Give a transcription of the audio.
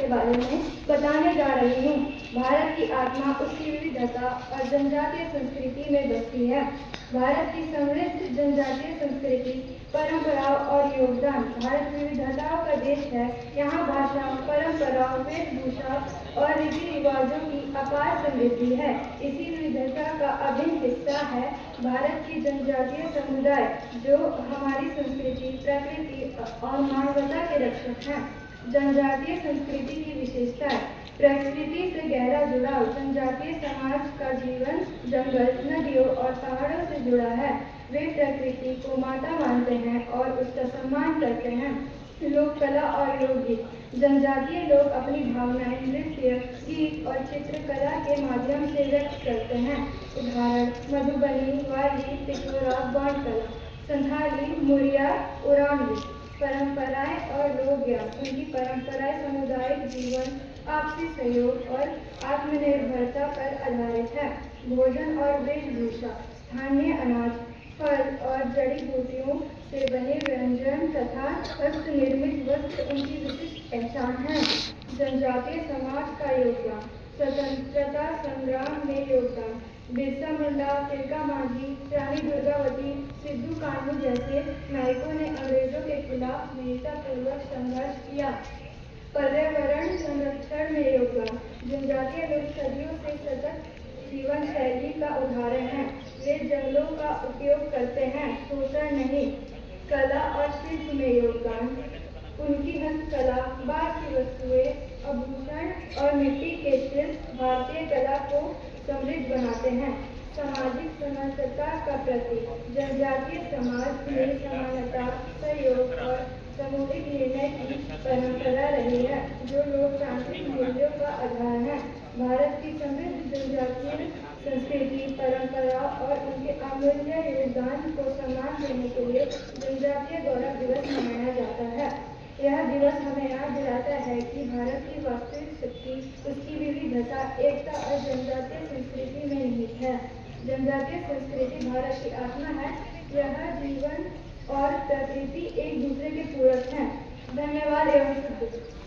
के बारे में बताने जा रही हूँ। भारत की आत्मा उसकी विविधता और जनजातीय संस्कृति में बसती है। भारत की समृद्ध जनजातीय संस्कृति, परंपराओं और योगदान। भारत विविधताओं का देश है। यहाँ भाषा, परंपराओं, वेशभूषा और रीति रिवाजों की अपार समृद्धि है। इसी विविधता का अभिन्न हिस्सा है भारत की जनजातीय समुदाय, जो हमारी संस्कृति, प्रकृति और मानवता के रक्षक हैं। जनजातीय संस्कृति की विशेषताएं: प्रकृति से गहरा जुड़ाव। जनजातीय समाज का जीवन जंगल, नदियों और पहाड़ों से जुड़ा है। वे प्रकृति को माता मानते हैं और उसका सम्मान करते हैं। लोक कला और लोकगीत। जनजातीय लोग अपनी भावनाएं नृत्य, गीत और चित्रकला के माध्यम से व्यक्त करते हैं। उदाहरण: मधुबनी, वाली, पिथौरा, बाण कला। संथाली, मुरिया, उरांव। परंपराएं और लोक ज्ञान। उनकी परंपराएं सामुदायिक जीवन, आपसी सहयोग और आत्मनिर्भरता पर आधारित है। भोजन और वेशभूषा। स्थानीय अनाज, फल और जड़ी बूटियों से बने व्यंजन तथा हस्तनिर्मित वस्त्र उनकी विशिष्ट पहचान है। जनजातीय समाज का योगदान। स्वतंत्रता संग्राम में योगदान। बिरसा मुंडा, तिलका मांझी, रानी दुर्गावती, सिद्धू कान्हू जैसे नायकों ने अंग्रेजों के खिलाफ वीरतापूर्वक संघर्ष किया। पर्यावरण संरक्षण में योगदान। जनजातीय लोग सदियों से सतत जीवन शैली का उदाहरण है। वे जंगलों का उपयोग करते हैं, शोषण नहीं। कला और शिल्प में योगदान। उनकी हस्तकला, बाँस की वस्तुएं, आभूषण और मिट्टी के शिल्प भारतीय कला को समृद्ध बनाते हैं। सामाजिक समरसता का प्रतीक। जनजातीय समाज में समानता, सहयोग और सामूहिक निर्णय की परंपरा रही है, जो लोकतांत्रिक मूल्यों का आधार है। भारत की समृद्ध जनजातीय संस्कृति, परंपरा और उनके अमूल्य योगदान को सम्मान देने के लिए जनजातीय गौरव दिवस मनाया जाता है। यह दिवस हमें याद दिलाता है कि भारत की वास्तविक शक्ति उसकी विविधता, एकता और जनजातीय संस्कृति में निहित है। जनजातीय संस्कृति भारत की आत्मा है। यह जीवन और प्रकृति एक दूसरे के पूरक हैं। धन्यवाद एवं शुभ।